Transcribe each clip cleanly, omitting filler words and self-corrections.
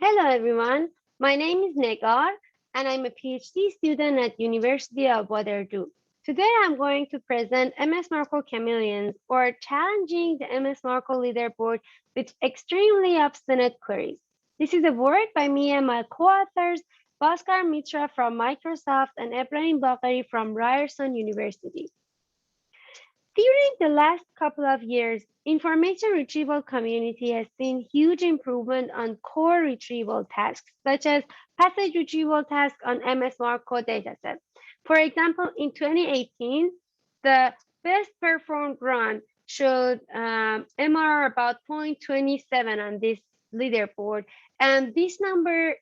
Hello everyone, my name is Negar and I'm a PhD student at University of Waterloo. Today I'm going to present MS MARCO Chameleons or challenging the MS MARCO leaderboard with extremely obstinate queries. This is a work by me and my co-authors Bhaskar Mitra from Microsoft and Ibrahim Bagheri from Ryerson University. During the last couple of years, information retrieval community has seen huge improvement on core retrieval tasks, such as passage retrieval tasks on MS MARCO dataset. For example, in 2018, the best performed run showed MR about 0.27 on this leaderboard, and this number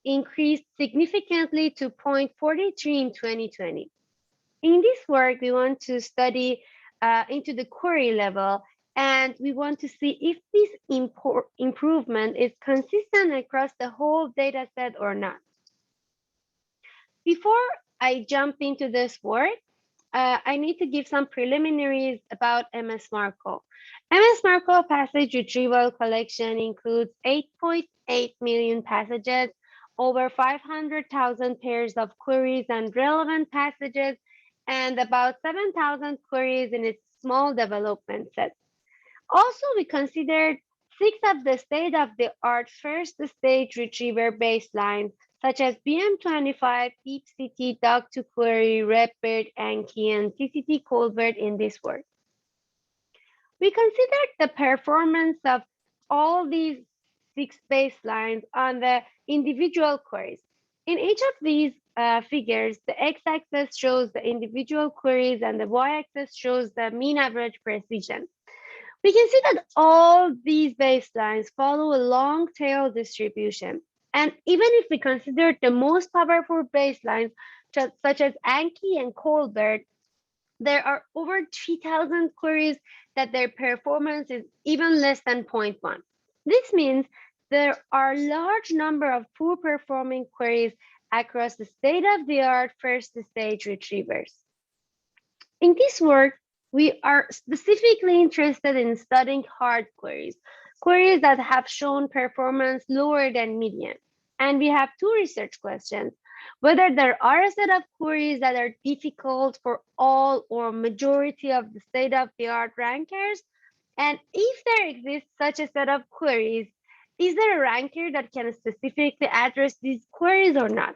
increased significantly to 0.43 in 2020. In this work, we want to study into the query level, and we want to see if this improvement is consistent across the whole data set or not. Before I jump into this work, I need to give some preliminaries about MS MARCO. MS MARCO passage retrieval collection includes 8.8 million passages, over 500,000 pairs of queries and relevant passages, and about 7,000 queries in its small development set. Also, we considered 6 of the state-of-the-art first-stage retriever baselines, such as BM25, DeepCity, Doc2Query, Redbird, Anki, and TCT Colbert in this work. We considered the performance of all these 6 baselines on the individual queries. In each of these figures, the x-axis shows the individual queries and the y-axis shows the mean average precision. We can see that all these baselines follow a long tail distribution. And even if we consider the most powerful baselines, such as Anki and Colbert, there are over 3,000 queries that their performance is even less than 0.1. This means there are a large number of poor performing queries across the state-of-the-art first stage retrievers. In this work, we are specifically interested in studying hard queries, queries that have shown performance lower than median. And we have 2 research questions: whether there are a set of queries that are difficult for all or majority of the state-of-the-art rankers, and if there exists such a set of queries, is there a ranker that can specifically address these queries or not?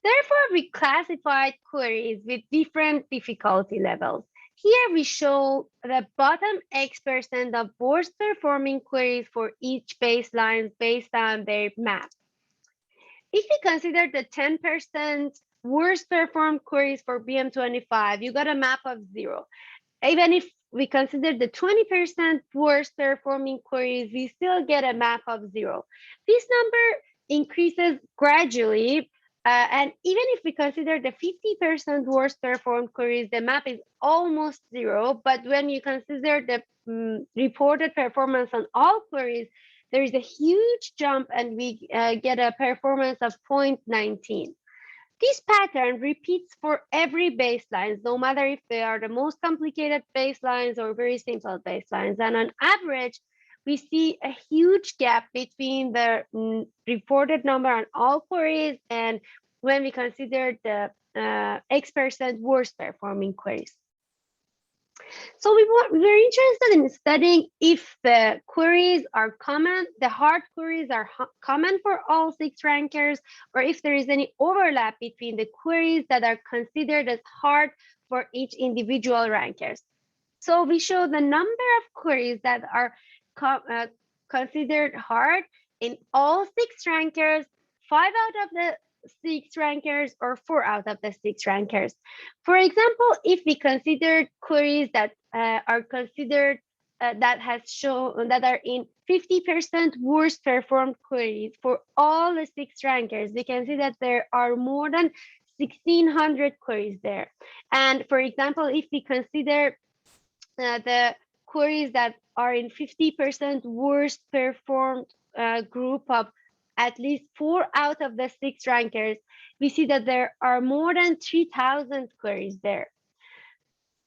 Therefore, we classified queries with different difficulty levels. Here we show the bottom X% of worst performing queries for each baseline based on their map. If we consider the 10% worst performed queries for BM25, you got a map of 0. Even if we consider the 20% worst performing queries, we still get a map of 0. This number increases gradually, and even if we consider the 50% worst performed queries, the map is almost 0. But when you consider the reported performance on all queries, there is a huge jump and we get a performance of 0.19. This pattern repeats for every baseline, no matter if they are the most complicated baselines or very simple baselines. And on average, we see a huge gap between the reported number on all queries and when we consider the X% worst performing queries. So we're interested in studying if the queries are common, the hard queries are common for all 6 rankers, or if there is any overlap between the queries that are considered as hard for each individual rankers. So we show the number of queries that are considered hard in all 6 rankers, 5 out of the 6 rankers, or 4 out of the 6 rankers. For example, if we consider queries that are considered that are in 50% worst performed queries for all the 6 rankers, we can see that there are more than 1,600 queries there. And for example, if we consider the queries that are in 50% worst performed group of at least 4 out of the 6 rankers, we see that there are more than 3,000 queries there.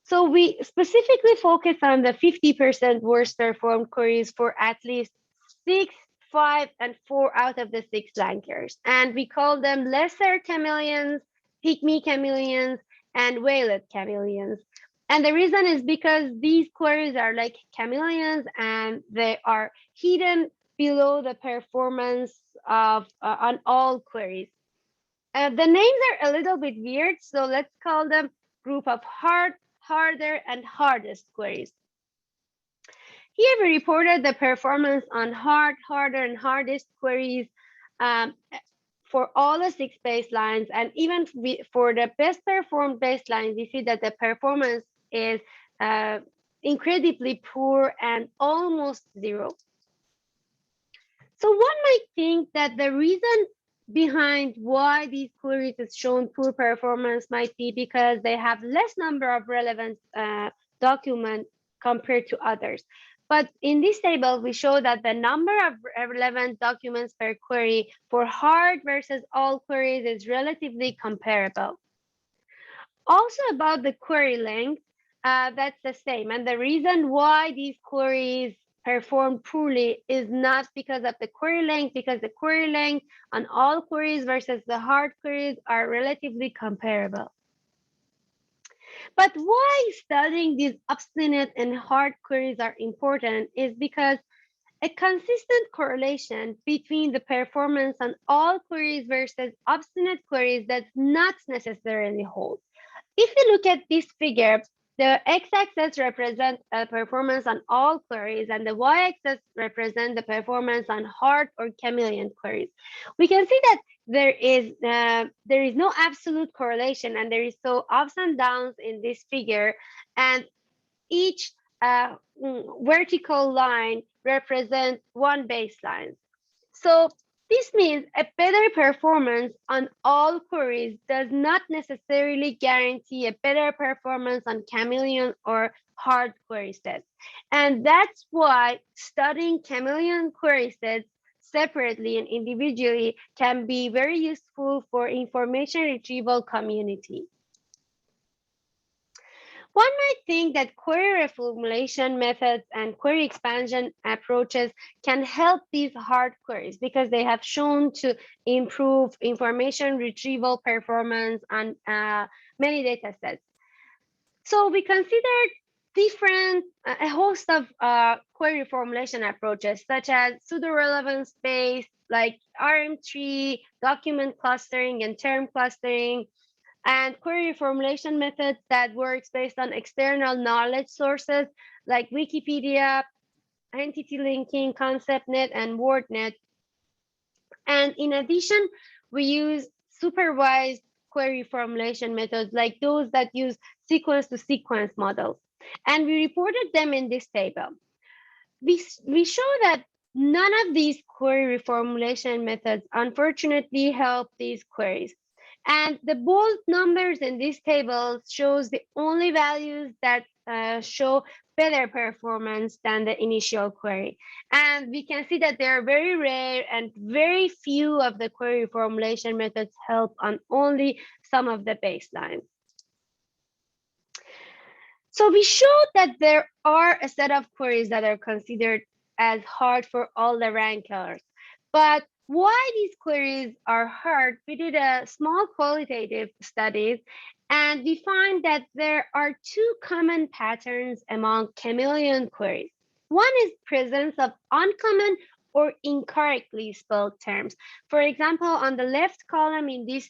So we specifically focus on the 50% worst performed queries for at least 6 5 and 4 out of the 6 rankers. And we call them lesser chameleons, pygmy chameleons, and waylet chameleons. And the reason is because these queries are like chameleons and they are hidden below the performance of on all queries. The names are a little bit weird, so let's call them group of hard, harder, and hardest queries. Here we reported the performance on hard, harder, and hardest queries for all the 6 baselines. And even for the best performed baselines, we see that the performance is incredibly poor and almost 0. So one might think that the reason behind why these queries is shown poor performance might be because they have less number of relevant documents compared to others. But in this table, we show that the number of relevant documents per query for hard versus all queries is relatively comparable. Also about the query length, that's the same. And the reason why these queries perform poorly is not because of the query length, because the query length on all queries versus the hard queries are relatively comparable. But why studying these obstinate and hard queries are important is because a consistent correlation between the performance on all queries versus obstinate queries does not necessarily hold. If you look at this figure, the x-axis represents performance on all queries, and the y-axis represents the performance on hard or chameleon queries. We can see that there is no absolute correlation, and there is so ups and downs in this figure, and each vertical line represents one baseline. So this means a better performance on all queries does not necessarily guarantee a better performance on chameleon or hard query sets. And that's why studying chameleon query sets separately and individually can be very useful for information retrieval community. One might think that query reformulation methods and query expansion approaches can help these hard queries because they have shown to improve information retrieval performance on many data sets. So we considered a host of query formulation approaches, such as pseudo-relevance based, like RM3, document clustering, and term clustering, and query formulation methods that works based on external knowledge sources like Wikipedia, entity linking, ConceptNet, and WordNet. And in addition, we use supervised query formulation methods like those that use sequence-to-sequence models. And we reported them in this table. We show that none of these query reformulation methods unfortunately help these queries. And the bold numbers in this table shows the only values that show better performance than the initial query. And we can see that they are very rare and very few of the query formulation methods help on only some of the baselines. So we showed that there are a set of queries that are considered as hard for all the rankers. But why these queries are hard, we did a small qualitative studies, and we find that there are 2 common patterns among chameleon queries. One is presence of uncommon or incorrectly spelled terms. For example, on the left column in this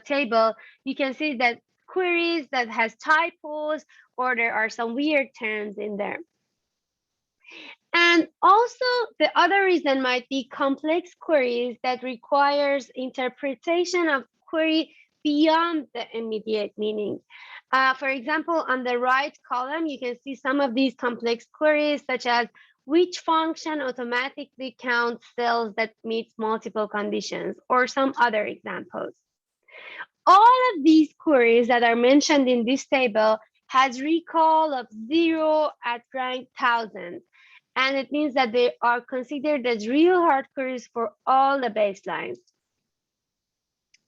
table, you can see that queries that has typos or there are some weird terms in there. And also the other reason might be complex queries that requires interpretation of query beyond the immediate meaning. For example, on the right column, you can see some of these complex queries, such as which function automatically counts cells that meet multiple conditions, or some other examples. All of these queries that are mentioned in this table has recall of 0 at rank 1000. And it means that they are considered as real hard queries for all the baselines.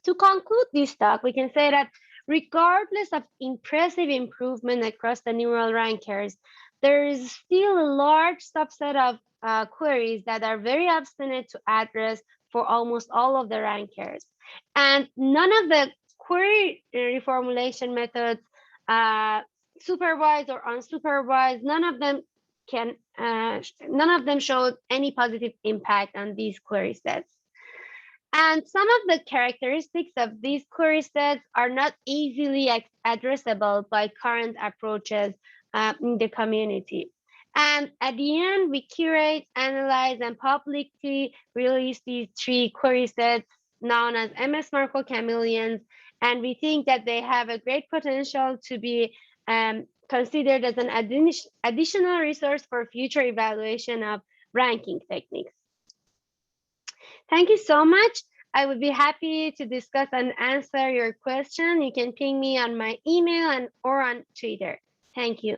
To conclude this talk, we can say that regardless of impressive improvement across the neural rankers, there is still a large subset of queries that are very obstinate to address for almost all of the rankers. And none of the query reformulation methods, supervised or unsupervised, none of them showed any positive impact on these query sets. And some of the characteristics of these query sets are not easily addressable by current approaches in the community. And at the end, we curate, analyze, and publicly release these 3 query sets known as MS MARCO Chameleons. And we think that they have a great potential to be considered as an additional resource for future evaluation of ranking techniques. Thank you so much. I would be happy to discuss and answer your question. You can ping me on my email or on Twitter. Thank you.